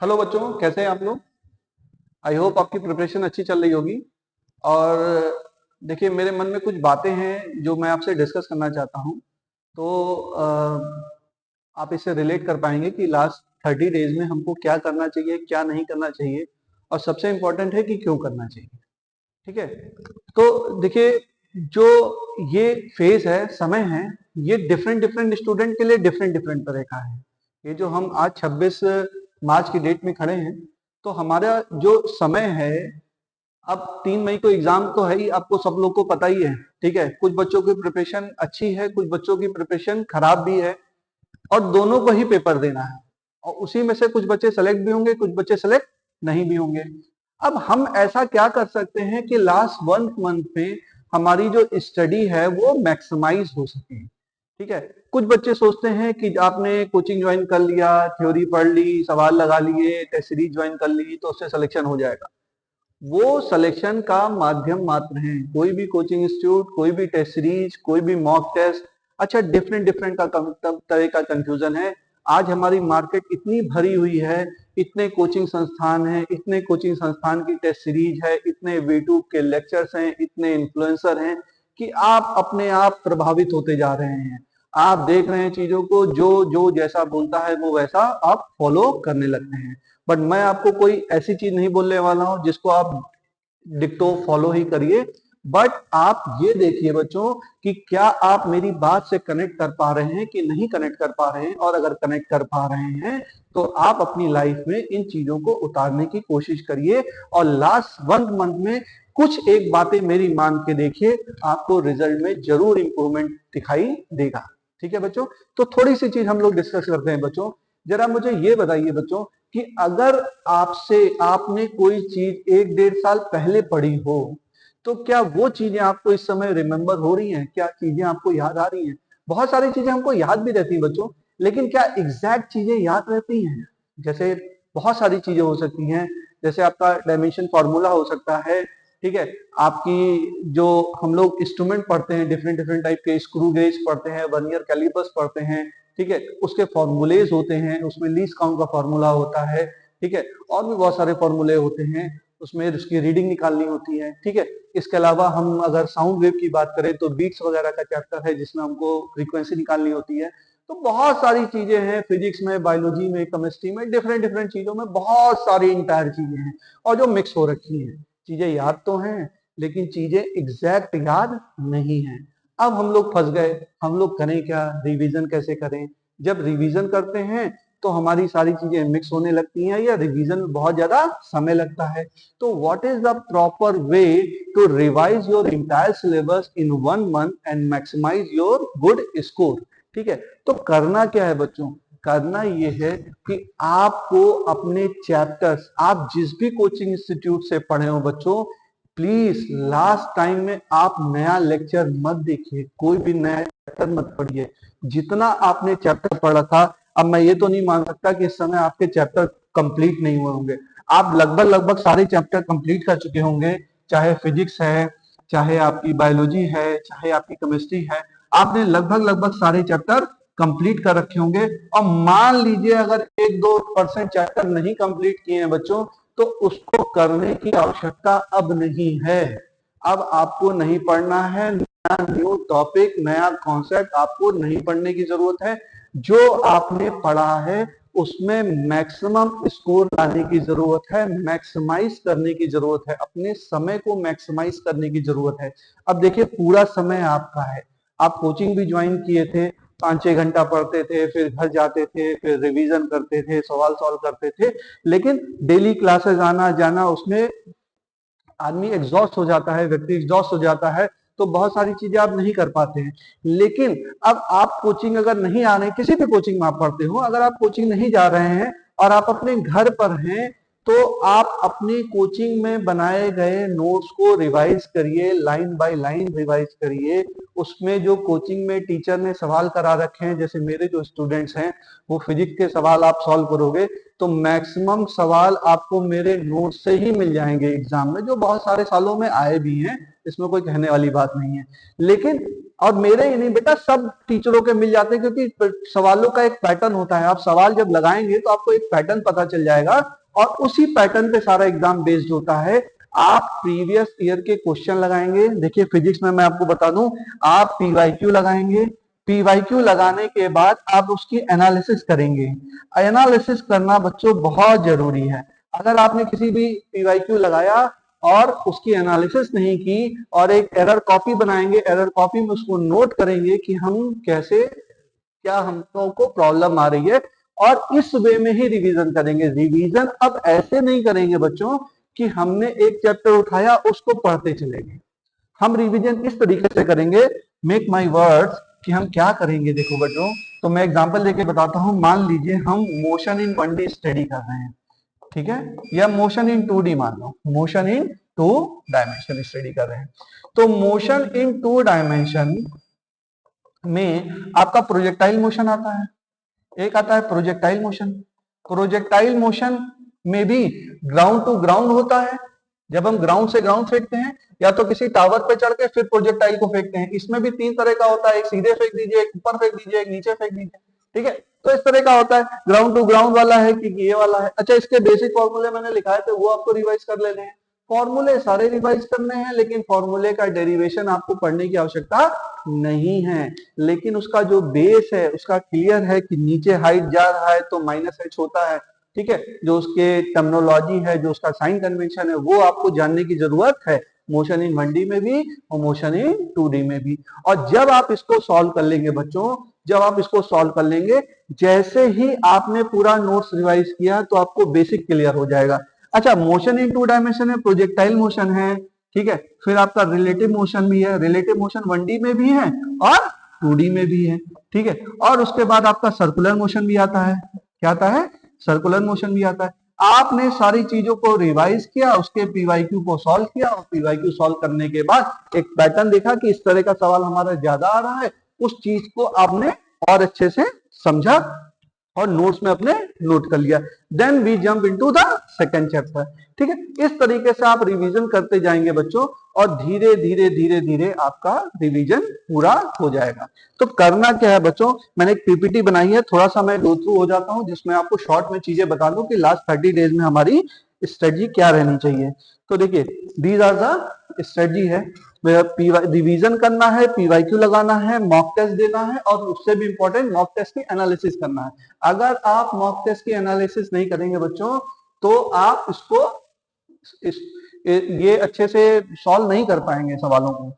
Hello बच्चों, कैसे हैं आप लोग। आई होप आपकी प्रिपरेशन अच्छी चल रही होगी। और देखिए, मेरे मन में कुछ बातें हैं जो मैं आपसे डिस्कस करना चाहता हूं। तो आप इससे रिलेट कर पाएंगे कि लास्ट 30 डेज में हमको क्या करना चाहिए, क्या नहीं करना चाहिए, और सबसे इम्पोर्टेंट है कि क्यों करना चाहिए। ठीक है। तो देखिए, जो ये फेज है, समय है, ये डिफरेंट डिफरेंट स्टूडेंट के लिए डिफरेंट डिफरेंट तरह का है। ये जो हम आज 26 मार्च की डेट में खड़े हैं, तो हमारा जो समय है, अब 3 मई को एग्जाम तो है ही, आपको सब लोग को पता ही है। ठीक है, कुछ बच्चों की प्रिपरेशन अच्छी है, कुछ बच्चों की प्रिपरेशन खराब भी है, और दोनों को ही पेपर देना है। और उसी में से कुछ बच्चे सेलेक्ट भी होंगे, कुछ बच्चे सेलेक्ट नहीं भी होंगे। अब हम ऐसा क्या कर सकते हैं कि लास्ट 1 मंथ में हमारी जो स्टडी है वो मैक्सिमाइज हो सके। ठीक है। कुछ बच्चे सोचते हैं कि आपने कोचिंग ज्वाइन कर लिया, थ्योरी पढ़ ली, सवाल लगा लिए, टेस्ट सीरीज ज्वाइन कर ली, तो उससे सिलेक्शन हो जाएगा। वो सिलेक्शन का माध्यम मात्र है। कोई भी कोचिंग इंस्टीट्यूट, कोई भी टेस्ट सीरीज, कोई भी मॉक टेस्ट, अच्छा डिफरेंट डिफरेंट का तरह का कंफ्यूजन है। आज हमारी मार्केट इतनी भरी हुई है, इतने कोचिंग संस्थान हैं, इतने कोचिंग संस्थान की टेस्ट सीरीज है, इतने यूट्यूब के लेक्चर्स हैं, इतने इन्फ्लुएंसर हैं कि आप अपने आप प्रभावित होते जा रहे हैं। आप देख रहे हैं चीजों को, जो जो जैसा बोलता है वो वैसा आप फॉलो करने लगते हैं। बट मैं आपको कोई ऐसी चीज नहीं बोलने वाला हूं जिसको आप डिक्टो फॉलो ही करिए। बट आप ये देखिए बच्चों कि क्या आप मेरी बात से कनेक्ट कर पा रहे हैं कि नहीं कनेक्ट कर पा रहे हैं। और अगर कनेक्ट कर पा रहे हैं तो आप अपनी लाइफ में इन चीजों को उतारने की कोशिश करिए। और लास्ट 1 मंथ में कुछ एक बातें मेरी मान के देखिए, आपको रिजल्ट में जरूर इंप्रूवमेंट दिखाई देगा। ठीक है बच्चों। तो थोड़ी सी चीज हम लोग डिस्कस करते हैं बच्चों। जरा मुझे ये बताइए बच्चों कि अगर आपसे आपने कोई चीज 1 डेढ़ साल पहले पढ़ी हो, तो क्या वो चीजें आपको इस समय रिमेम्बर हो रही हैं? क्या चीजें आपको याद आ रही हैं? बहुत सारी चीजें हमको याद भी रहती हैं बच्चों, लेकिन क्या एग्जैक्ट चीजें याद रहती हैं? जैसे बहुत सारी चीजें हो सकती हैं। जैसे आपका डायमेंशन फॉर्मूला हो सकता है। ठीक है। आपकी जो हम लोग इंस्ट्रूमेंट पढ़ते हैं, डिफरेंट डिफरेंट टाइप के स्क्रू गेज पढ़ते हैं, वर्नियर कैलिपर्स पढ़ते हैं। ठीक है। उसके फॉर्मूलेज होते हैं, उसमें लीस्ट काउंट का फॉर्मूला होता है। ठीक है। और भी बहुत सारे फॉर्मूले होते हैं, उसमें उसकी रीडिंग निकालनी होती है। ठीक है। इसके अलावा हम अगर साउंड वेव की बात करें तो बीट्स वगैरह का चैप्टर है जिसमें हमको फ्रीक्वेंसी निकालनी होती है। तो बहुत सारी चीजें हैं, फिजिक्स में, बायोलॉजी में, केमिस्ट्री में, डिफरेंट डिफरेंट चीजों में बहुत सारी इंटायर चीजें हैं और जो मिक्स हो रखी हैं। चीजें याद तो हैं, लेकिन चीजें एग्जैक्ट याद नहीं है। अब हम लोग फंस गए। हम लोग करें क्या? रिवीजन कैसे करें? जब रिवीजन करते हैं तो हमारी सारी चीजें मिक्स होने लगती हैं, या रिवीजन में बहुत ज्यादा समय लगता है। तो what is the proper way to revise your entire syllabus in 1 month and maximise your good score? ठीक है। तो करना क्या है बच्चों? करना यह है कि आपको अपने चैप्टर्स, आप जिस भी कोचिंग इंस्टीट्यूट से पढ़े हो बच्चों, प्लीज लास्ट टाइम में आप नया लेक्चर मत देखिए, कोई भी नया चैप्टर मत पढ़िए। जितना आपने चैप्टर पढ़ा था, अब मैं ये तो नहीं मान सकता कि इस समय आपके चैप्टर कंप्लीट नहीं हुए होंगे। आप लगभग लगभग सारे चैप्टर कंप्लीट कर चुके होंगे, चाहे फिजिक्स है, चाहे आपकी बायोलॉजी है, चाहे आपकी केमिस्ट्री है। आपने लगभग लगभग सारे चैप्टर कंप्लीट कर रखे होंगे। और मान लीजिए अगर 1-2% चैप्टर नहीं कंप्लीट किए हैं बच्चों, तो उसको करने की आवश्यकता अब नहीं है। अब आपको नहीं पढ़ना है, नया न्यू टॉपिक, नया कॉन्सेप्ट आपको नहीं पढ़ने की जरूरत है। जो आपने पढ़ा है उसमें मैक्सिमम स्कोर लाने की जरूरत है, मैक्सिमाइज करने की जरूरत है, अपने समय को मैक्सिमाइज करने की जरूरत है। अब देखिए, पूरा समय आपका है। आप कोचिंग भी ज्वाइन किए थे, 5-6 घंटा पढ़ते थे, फिर घर जाते थे, फिर रिवीजन करते थे, सवाल सॉल्व करते थे। लेकिन डेली क्लासेस आना जाना, उसमें आदमी एग्जॉस्ट हो जाता है, व्यक्ति एग्जॉस्ट हो जाता है, तो बहुत सारी चीजें आप नहीं कर पाते हैं। लेकिन अब आप कोचिंग अगर नहीं आ रहे, किसी भी कोचिंग में आप पढ़ते हो, अगर आप कोचिंग नहीं जा रहे हैं और आप अपने घर पर हैं, तो आप अपनी कोचिंग में बनाए गए नोट्स को रिवाइज करिए, लाइन बाय लाइन रिवाइज करिए। उसमें जो कोचिंग में टीचर ने सवाल करा रखे हैं, जैसे मेरे जो स्टूडेंट्स हैं, वो फिजिक्स के सवाल आप सॉल्व करोगे तो मैक्सिमम सवाल आपको मेरे नोट से ही मिल जाएंगे एग्जाम में, जो बहुत सारे सालों में आए भी हैं। इसमें कोई कहने वाली बात नहीं है। लेकिन और मेरे ही नहीं बेटा, सब टीचरों के मिल जाते हैं, क्योंकि सवालों का एक पैटर्न होता है। आप सवाल जब लगाएंगे तो आपको एक पैटर्न पता चल जाएगा और उसी पैटर्न पे सारा एग्जाम बेस्ड होता है। आप प्रीवियस ईयर के क्वेश्चन लगाएंगे। देखिए फिजिक्स में मैं आपको बता दूं, आप पीवाईक्यू लगाएंगे, पीवाईक्यू लगाने के बाद आप उसकी एनालिसिस करेंगे। एनालिसिस करना बच्चों बहुत जरूरी है। अगर आपने किसी भी पीवाईक्यू लगाया और उसकी एनालिसिस नहीं की और एक एरर कॉपी बनाएंगे, एरर कॉपी में उसको नोट करेंगे कि हम कैसे, क्या हमको प्रॉब्लम आ रही है, और इस वे में ही रिवीजन करेंगे। रिवीजन अब ऐसे नहीं करेंगे बच्चों कि हमने एक चैप्टर उठाया उसको पढ़ते चलेंगे। हम रिवीजन इस तरीके से करेंगे, मेक माई वर्ड्स, कि हम क्या करेंगे। देखो बच्चों, तो मैं एग्जांपल लेके बताता हूं। मान लीजिए हम मोशन इन 1D स्टडी कर रहे हैं, ठीक है, या मोशन इन 2D मान लो, मोशन इन 2 डायमेंशन स्टडी कर रहे हैं। तो मोशन इन 2 डायमेंशन में आपका प्रोजेक्टाइल मोशन आता है, एक आता है प्रोजेक्टाइल मोशन। प्रोजेक्टाइल मोशन में भी ग्राउंड टू ग्राउंड होता है। जब हम ग्राउंड से ग्राउंड फेंकते हैं या तो किसी टावर पे चढ़ के फिर प्रोजेक्टाइल को फेंकते हैं। इसमें भी 3 तरह का होता है, एक सीधे फेंक दीजिए, एक ऊपर फेंक दीजिए, एक नीचे फेंक दीजिए, ठीक है। तो इस तरह का होता है। ग्राउंड टू ग्राउंड वाला है कि ये वाला है। अच्छा, इसके बेसिक फॉर्मूले मैंने लिखाए थे, वो आपको रिवाइज कर लेने हैं। फॉर्मूले सारे रिवाइज करने हैं, लेकिन फॉर्मूले का डेरिवेशन आपको पढ़ने की आवश्यकता नहीं है। लेकिन उसका जो बेस है उसका क्लियर है कि नीचे हाइट जा रहा है तो -h होता है, ठीक है। जो उसके टर्मिनोलॉजी है, जो उसका साइन कन्वेंशन है, वो आपको जानने की जरूरत है, मोशन इन 1D में भी और मोशन इन 2D में भी। और जब आप इसको सॉल्व कर लेंगे बच्चों, जब आप इसको सॉल्व कर लेंगे, जैसे ही आपने पूरा नोट्स रिवाइज किया तो आपको बेसिक क्लियर हो जाएगा। अच्छा, मोशन इन 2 डायमेंशन है, प्रोजेक्टाइल मोशन है, ठीक है। फिर आपका रिलेटिव मोशन भी है, रिलेटिव मोशन 1D में भी है और 2D में भी है, ठीक है। और उसके बाद आपका सर्कुलर मोशन भी आता है। क्या आता है? सर्कुलर मोशन भी आता है। आपने सारी चीजों को रिवाइज किया, उसके पीवाईक्यू को सॉल्व किया और पीवाईक्यू सॉल्व करने के बाद एक पैटर्न देखा कि इस तरह का सवाल हमारा ज्यादा आ रहा है, उस चीज को आपने और अच्छे से समझा और नोट्स में अपने नोट कर लिया। Then we jump into the second chapter, ठीक है। इस तरीके से आप रिवीजन करते जाएंगे बच्चों और धीरे धीरे धीरे धीरे आपका रिवीजन पूरा हो जाएगा। तो करना क्या है बच्चों, मैंने एक पीपीटी बनाई है, थोड़ा सा मैं गो थ्रू हो जाता हूं जिसमें आपको शॉर्ट में चीजें बता दूं कि लास्ट 30 डेज में हमारी स्ट्रेटजी क्या रहनी चाहिए। तो देखिए, दीज आर द स्ट्रेटजी है। रिवीजन करना है, पीवाईक्यू लगाना है, मॉक टेस्ट देना है और उससे भी इंपॉर्टेंट मॉक टेस्ट की एनालिसिस करना है। अगर आप मॉक टेस्ट की एनालिसिस नहीं करेंगे बच्चों तो आप इसको ये अच्छे से सॉल्व नहीं कर पाएंगे सवालों को।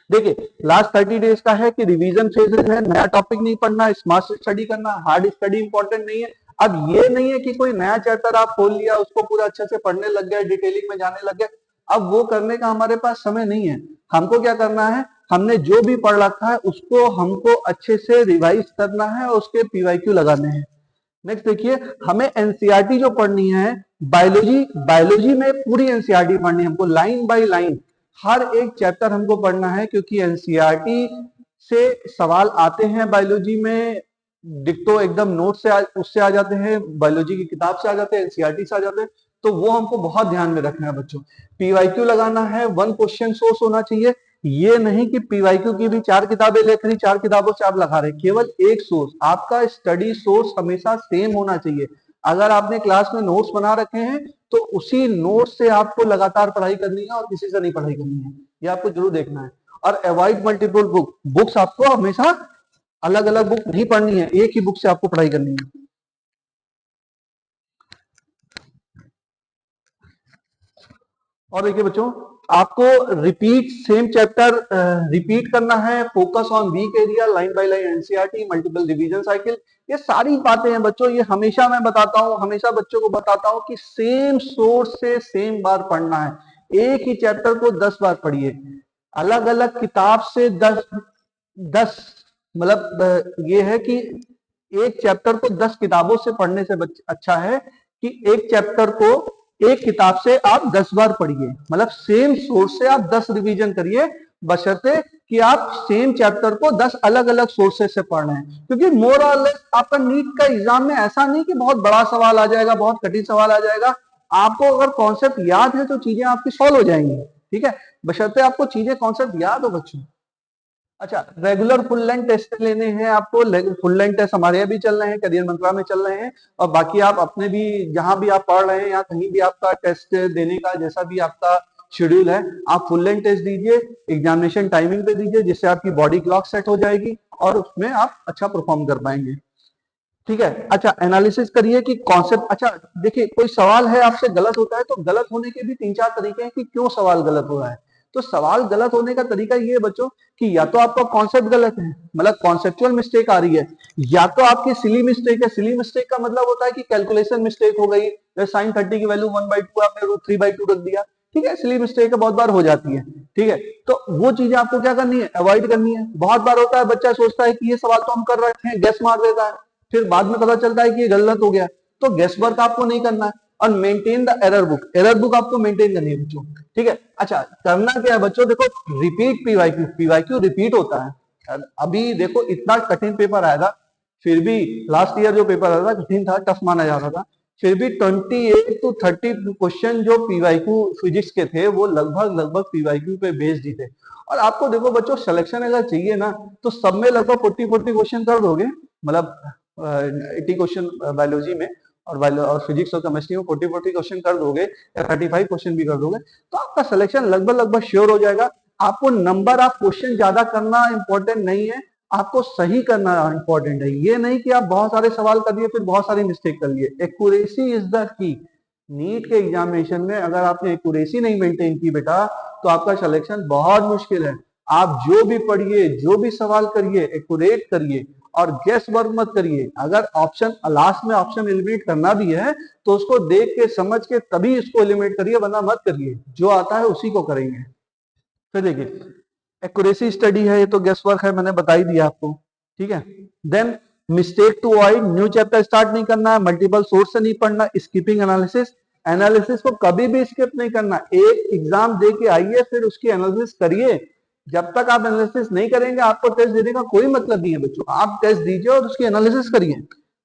देखिए, लास्ट 30 डेज का है कि रिवीजन फेजेस है, नया टॉपिक नहीं पढ़ना, स्मार्ट स्टडी करना, हार्ड स्टडी इंपॉर्टेंट नहीं है। अब ये नहीं है कि कोई नया चैप्टर आप खोल लिया, उसको पूरा अच्छे से पढ़ने लग गए, डिटेलिंग में जाने लग गए। अब वो करने का हमारे पास समय नहीं है। हमको क्या करना है, हमने जो भी पढ़ रखा है उसको हमको अच्छे से रिवाइज करना है और उसके पीवाईक्यू लगाने हैं। नेक्स्ट देखिए, हमें एनसीईआरटी जो पढ़नी है, बायोलॉजी में पूरी एनसीईआरटी पढ़नी है हमको, लाइन बाय लाइन हर एक चैप्टर हमको पढ़ना है, क्योंकि एनसीईआरटी से सवाल आते हैं बायोलॉजी में, डिक्टो एकदम नोट से उससे आ जाते हैं, बायोलॉजी की किताब से आ जाते हैं, एनसीईआरटी से आ जाते हैं। तो वो हमको बहुत ध्यान में रखना है बच्चों। पीवाईक्यू लगाना है, 1 क्वेश्चन सोर्स होना चाहिए। ये नहीं कि पीवाईक्यू की भी 4 किताबें लिख रही, 4 किताबों से आप लगा रहे, केवल एक सोर्स। आपका स्टडी सोर्स हमेशा सेम होना चाहिए। अगर आपने क्लास में नोट्स बना रखे हैं तो उसी नोट्स से आपको लगातार पढ़ाई करनी है और किसी से नहीं पढ़ाई करनी है, ये आपको जरूर देखना है। और अवॉइड मल्टीपल बुक्स आपको हमेशा अलग अलग बुक नहीं पढ़नी है, एक ही बुक से आपको पढ़ाई करनी है। और देखिए बच्चों, आपको रिपीट सेम चैप्टर रिपीट करना है, focus on weak area, line by line NCERT, multiple revision cycle. ये सारी बातें हैं बच्चों, ये हमेशा मैं बताता हूं, हमेशा बच्चों को बताता हूं कि सेम सोर्स से सेम बार पढ़ना है। एक ही चैप्टर को 10 बार पढ़िए, अलग अलग किताब से 10 मतलब ये है कि एक चैप्टर को 10 किताबों से पढ़ने से अच्छा है कि एक चैप्टर को एक किताब से आप 10 बार पढ़िए। मतलब सेम सोर्स से आप 10 रिवीजन करिए, बशर्ते कि आप सेम चैप्टर को 10 अलग अलग सोर्सेस से पढ़ रहे हैं। क्योंकि मोर और लेस आपका नीट का एग्जाम में ऐसा नहीं कि बहुत बड़ा सवाल आ जाएगा, बहुत कठिन सवाल आ जाएगा। आपको अगर कॉन्सेप्ट याद है तो चीजें आपकी सॉल्व हो जाएंगी, ठीक है, बशर्ते आपको चीजें कॉन्सेप्ट याद हो बच्चों। अच्छा, रेगुलर फुल लेंथ टेस्ट लेने हैं आपको, फुल लेंथ टेस्ट हमारे यहाँ भी चल रहे हैं, करियर मंत्रा में चल रहे हैं, और बाकी आप अपने भी जहां भी आप पढ़ रहे हैं या कहीं भी आपका टेस्ट देने का जैसा भी आपका शेड्यूल है, आप फुल लेंथ टेस्ट दीजिए, एग्जामिनेशन टाइमिंग पे दीजिए, जिससे आपकी बॉडी क्लॉक सेट हो जाएगी और उसमें आप अच्छा परफॉर्म कर पाएंगे। ठीक है, अच्छा एनालिसिस करिए कि कॉन्सेप्ट, अच्छा देखिए कोई सवाल है आपसे गलत होता है तो गलत होने के भी 3-4 तरीके हैं कि क्यों सवाल गलत हो रहा है। तो सवाल गलत होने का तरीका ये है बच्चों कि या तो आपका कॉन्सेप्ट गलत है, मतलब कॉन्सेप्चुअल मिस्टेक आ रही है, या तो आपकी सिली मिस्टेक है। सिली मिस्टेक का मतलब होता है कि कैलकुलेशन मिस्टेक हो गई, साइन 30 की वैल्यू 1/2 आपने रूट 3/2 रख दिया। ठीक है, सिली मिस्टेक बहुत बार हो जाती है। ठीक है, तो वो चीजें आपको क्या करनी है, अवॉइड करनी है। बहुत बार होता है बच्चा सोचता है कि ये सवाल तो हम कर रखे हैं, गैस मार देता है, फिर बाद में पता चलता है कि ये गलत हो गया। तो गेस वर्क आपको नहीं करना है, और maintain the error book, error book आपको मेंटेन करनी है बच्चों। ठीक है, अच्छा करना क्या है बच्चों, देखो रिपीट पीवाईक्यू, पीवाईक्यू रिपीट होता है। अभी देखो इतना कठिन पेपर आएगा, फिर भी लास्ट ईयर जो पेपर आया था कठिन था, टफ माना जा रहा था, फिर भी 28 to 30 क्वेश्चन जो पीवाईक्यू फिजिक्स के थे वो लगभग पीवाईक्यू पे बेस्ड ही थे। और आपको देखो बच्चों सिलेक्शन अगर चाहिए ना तो सब में लगभग 40 क्वेश्चन कर दोगे, मतलब 80 क्वेश्चन बायोलॉजी में, और फिजिक्स और केमिस्ट्री में 40 क्वेश्चन कर दोगे या 35 क्वेश्चन भी कर दोगे तो आपका सिलेक्शन लगभग श्योर हो जाएगा। आपको नंबर ऑफ क्वेश्चन ज्यादा करना इंपॉर्टेंट नहीं है, आपको सही करना इंपॉर्टेंट है। ये नहीं कि आप बहुत सारे सवाल कर दिए फिर बहुत सारी मिस्टेक कर लिए। Accuracy is the key. NEET के एग्जामिनेशन में अगर आपने एक्यूरेसी नहीं मेंटेन की बेटा तो आपका सिलेक्शन बहुत मुश्किल है। आप जो भी पढ़िए, जो भी सवाल करिए, एक्यूरेट करिए और गेस वर्क मत करिए। अगर ऑप्शन लास्ट में ऑप्शन एलिमिनेट करना भी है तो उसको देख के समझ के तभी इसको एलिमिनेट करिए, वरना मत करिए, जो आता है उसी को करेंगे। फिर देखिए एक्यूरेसी स्टडी है, ये तो गेस वर्क है, मैंने बता ही दिया आपको। ठीक है, then mistake to avoid, new chapter start नहीं करना है, मल्टीपल सोर्स से नहीं पढ़ना, स्किपिंग एनालिसिस, एनालिसिस को कभी भी स्किप नहीं करना। एक एग्जाम दे के आइए फिर उसकी एनालिसिस करिए। जब तक आप एनालिसिस नहीं करेंगे आपको टेस्ट देने का कोई मतलब नहीं है बच्चों। आप टेस्ट दीजिए और उसकी एनालिसिस करिए।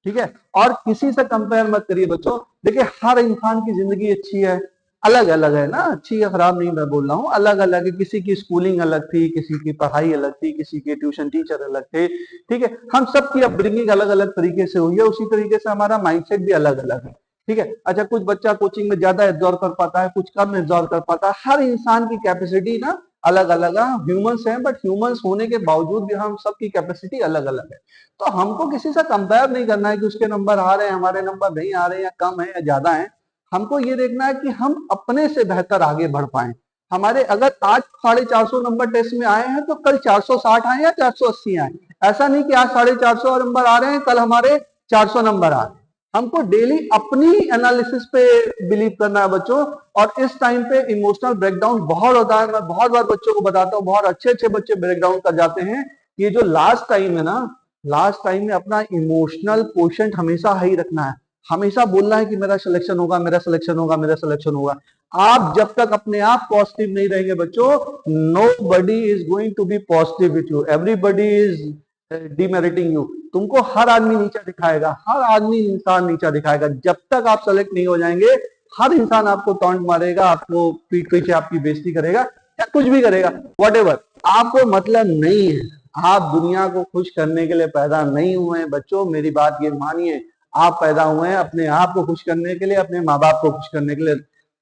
ठीक है, और किसी से कंपेयर मत करिए बच्चों। देखिए हर इंसान की जिंदगी अच्छी है, अलग अलग है ना, अच्छी या खराब नहीं मैं बोल रहा हूँ, अलग अलग है। किसी की स्कूलिंग अलग थी, किसी की पढ़ाई अलग थी, किसी के ट्यूशन टीचर अलग थे। ठीक है, हम सब की अपब्रिंगिंग अलग अलग तरीके से हुई है, उसी तरीके से हमारा माइंडसेट भी अलग अलग है। ठीक है, अच्छा कुछ बच्चा कोचिंग में ज्यादा एब्जॉर्व कर पाता है, कुछ कम एब्जॉर्व कर पाता है। हर इंसान की कैपेसिटी ना अलग अलग है। ह्यूमंस हैं बट ह्यूमंस होने के बावजूद भी हम सबकी कैपेसिटी अलग अलग है। तो हमको किसी से कंपेयर नहीं करना है कि उसके नंबर आ रहे हैं हमारे नंबर नहीं आ रहे हैं, या कम है या ज्यादा है। हमको ये देखना है कि हम अपने से बेहतर आगे बढ़ पाए। हमारे अगर आज 450 नंबर टेस्ट में आए हैं तो कल 460 आए या 480 आए। ऐसा नहीं कि आज 450 नंबर आ रहे हैं कल हमारे 400 नंबर आ रहे हैं। हमको डेली अपनी एनालिसिस पे बिलीव करना है बच्चों। और इस टाइम पे इमोशनल ब्रेकडाउन बहुत होता है। मैं बहुत बार बच्चों को बताता हूँ, बहुत अच्छे अच्छे बच्चे ब्रेकडाउन कर जाते हैं। ये जो लास्ट टाइम है ना, लास्ट टाइम में अपना इमोशनल कोशेंट हमेशा हाई रखना है। हमेशा बोलना है कि मेरा सिलेक्शन होगा, मेरा सिलेक्शन होगा, मेरा सिलेक्शन होगा। आप जब तक अपने आप पॉजिटिव नहीं रहेंगे बच्चों, nobody is going to be positive with you, everybody is demeriting you. तुमको हर आदमी नीचा दिखाएगा, हर आदमी इंसान नीचा दिखाएगा। जब तक आप सेलेक्ट नहीं हो जाएंगे हर इंसान आपको टॉन्ट मारेगा, आपको पीठ पीछे आपकी बेइज्जती करेगा या कुछ भी करेगा, व्हाटएवर। आपको मतलब नहीं है। आप दुनिया को खुश करने के लिए पैदा नहीं हुए हैं बच्चों, मेरी बात ये मानिए। आप पैदा हुए हैं अपने आप को खुश करने के लिए, अपने माँ बाप को खुश करने के लिए,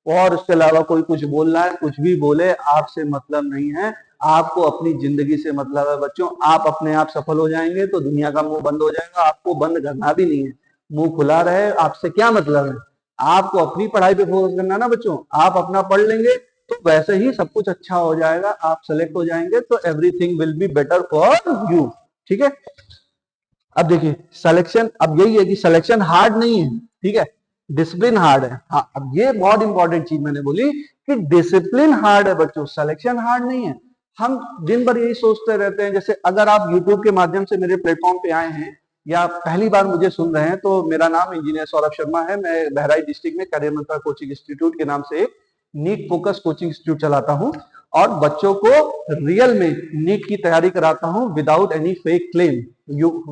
और उसके अलावा कोई कुछ बोल रहा है, कुछ भी बोले, आपसे मतलब नहीं है। आपको अपनी जिंदगी से मतलब है बच्चों। आप अपने आप सफल हो जाएंगे तो दुनिया का मुंह बंद हो जाएगा। आपको बंद करना भी नहीं है, मुंह खुला रहे, आपसे क्या मतलब है। आपको अपनी पढ़ाई पे फोकस करना ना बच्चों। आप अपना पढ़ लेंगे तो वैसे ही सब कुछ अच्छा हो जाएगा। आप सेलेक्ट हो जाएंगे तो everything will be better for you. ठीक है, अब देखिए सिलेक्शन, अब यही है कि सिलेक्शन हार्ड नहीं है, ठीक है, डिसिप्लिन हार्ड है। हाँ, अब ये बहुत इंपॉर्टेंट चीज मैंने बोली कि डिसिप्लिन हार्ड है बच्चों, सिलेक्शन हार्ड नहीं है। हम दिन भर यही सोचते रहते हैं। जैसे अगर आप यूट्यूब के माध्यम से मेरे प्लेटफॉर्म पे आए हैं या पहली बार मुझे सुन रहे हैं तो मेरा नाम इंजीनियर सौरभ शर्मा है। मैं बहराइच डिस्ट्रिक्ट में करियर मंत्रा कोचिंग इंस्टीट्यूट के नाम से एक नीट फोकस कोचिंग इंस्टीट्यूट चलाता हूँ और बच्चों को रियल में नीट की तैयारी कराता हूँ without any fake claim,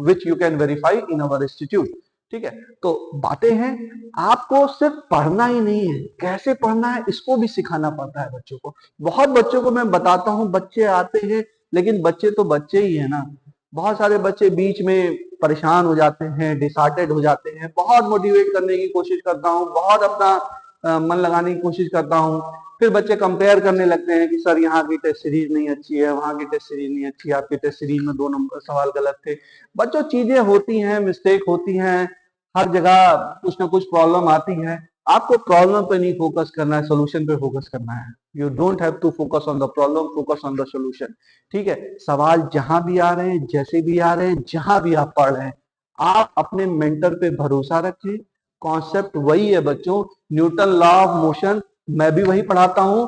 which you can verify in our institute. ठीक है, तो बातें हैं, आपको सिर्फ पढ़ना ही नहीं है, कैसे पढ़ना है इसको भी सिखाना पड़ता है बच्चों को। बहुत बच्चों को मैं बताता हूँ, बच्चे आते हैं, लेकिन बच्चे तो बच्चे ही है ना। बहुत सारे बच्चे बीच में परेशान हो जाते हैं, डिसहार्टेड हो जाते हैं। बहुत मोटिवेट करने की कोशिश करता हूँ, बहुत अपना मन लगाने की कोशिश करता हूँ। फिर बच्चे कंपेयर करने लगते हैं कि सर यहाँ की टेस्ट सीरीज नहीं अच्छी है, वहां की टेस्ट सीरीज नहीं अच्छी है, आपकी टेस्ट सीरीज में 2 नंबर सवाल गलत थे। बच्चों, चीजें होती हैं, मिस्टेक होती हैं, हर जगह कुछ ना कुछ प्रॉब्लम आती है। आपको प्रॉब्लम पे नहीं फोकस करना है, सोल्यूशन पे फोकस करना है। You don't have to focus on the problem, focus on the solution. ठीक है, सवाल जहां भी आ रहे हैं, जैसे भी आ रहे हैं, जहां भी आप पढ़ रहे हैं, आप अपने मेंटर पे भरोसा रखें। कॉन्सेप्ट वही है बच्चों, न्यूटन लॉ ऑफ मोशन मैं भी वही पढ़ाता हूं,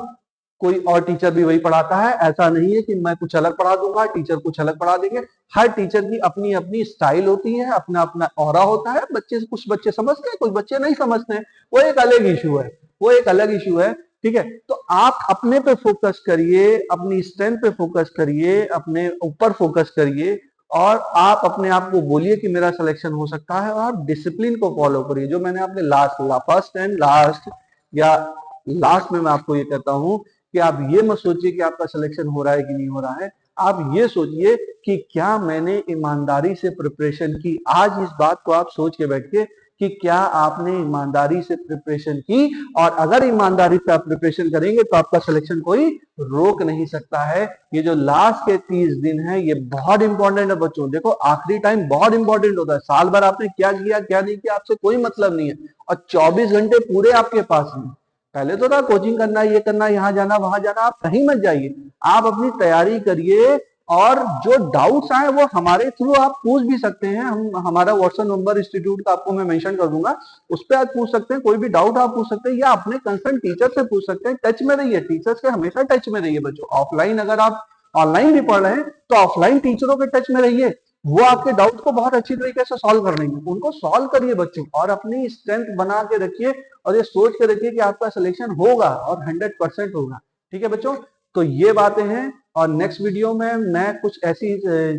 कोई और टीचर भी वही पढ़ाता है। ऐसा नहीं है कि मैं कुछ अलग पढ़ा दूंगा, टीचर कुछ अलग पढ़ा देंगे। हर टीचर की अपनी अपनी स्टाइल होती है, अपना अपना ऑरा होता है। बच्चे, कुछ बच्चे समझते हैं, कुछ बच्चे नहीं समझते हैं, वो एक अलग इशू है, वो एक अलग इशू है। ठीक है, तो आप अपने पे फोकस करिए, अपनी स्ट्रेंथ पे फोकस करिए, अपने ऊपर फोकस करिए, और आप अपने आप को बोलिए कि मेरा सिलेक्शन हो सकता है। और आप डिसिप्लिन को फॉलो करिए, जो मैंने आपने फर्स्ट एंड लास्ट या लास्ट में मैं आपको ये कहता हूं कि आप ये मत सोचिए कि आपका सिलेक्शन हो रहा है कि नहीं हो रहा है। आप ये सोचिए कि क्या मैंने ईमानदारी से प्रिपरेशन की। आज इस बात को आप सोच के बैठिए कि क्या आपने ईमानदारी से प्रिपरेशन की, और अगर ईमानदारी से आप प्रिपरेशन करेंगे तो आपका सिलेक्शन कोई रोक नहीं सकता है। ये जो लास्ट के 30 दिन है, ये बहुत इंपॉर्टेंट है बच्चों। देखो, आखिरी टाइम बहुत इंपॉर्टेंट होता है। साल भर आपने क्या किया क्या नहीं किया आपसे कोई मतलब नहीं है, और 24 घंटे पूरे आपके पास हैं। पहले तो था कोचिंग करना, ये करना, यहाँ जाना, वहां जाना, आप कहीं मत जाइए, आप अपनी तैयारी करिए। और जो डाउट्स आए वो हमारे थ्रू आप पूछ भी सकते हैं। हम हमारा व्हाट्सएप नंबर इंस्टीट्यूट का आपको मैं मेंशन कर दूंगा, उस पर आप पूछ सकते हैं, कोई भी डाउट आप पूछ सकते हैं, या अपने कंसर्न टीचर से पूछ सकते हैं। टच में रहिए, टीचर्स के हमेशा टच में रहिए बच्चों। ऑफलाइन अगर आप ऑनलाइन भी पढ़ रहे हैं तो ऑफलाइन टीचरों के टच में रहिए, वो आपके डाउट को बहुत अच्छी तरीके से सॉल्व कर लेंगे। उनको सॉल्व करिए बच्चों, और अपनी स्ट्रेंथ बना के रखिए, और ये सोच के रखिए कि आपका सिलेक्शन होगा, और 100% होगा। ठीक है बच्चों, तो ये बातें हैं। और नेक्स्ट वीडियो में मैं कुछ ऐसी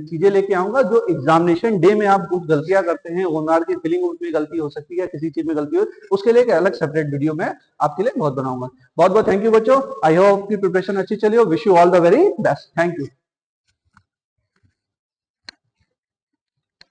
चीजें लेके आऊंगा जो एग्जामिनेशन डे में आप कुछ गलतियां करते हैं, ओएमआर की फिलिंग में गलती हो सकती है, किसी चीज में गलती हो, उसके लिए एक अलग सेपरेट वीडियो में आपके लिए बहुत बनाऊंगा। बहुत बहुत थैंक यू बच्चों, आई होप की प्रिपरेशन अच्छी चली हो। Wish you all the very best, thank you.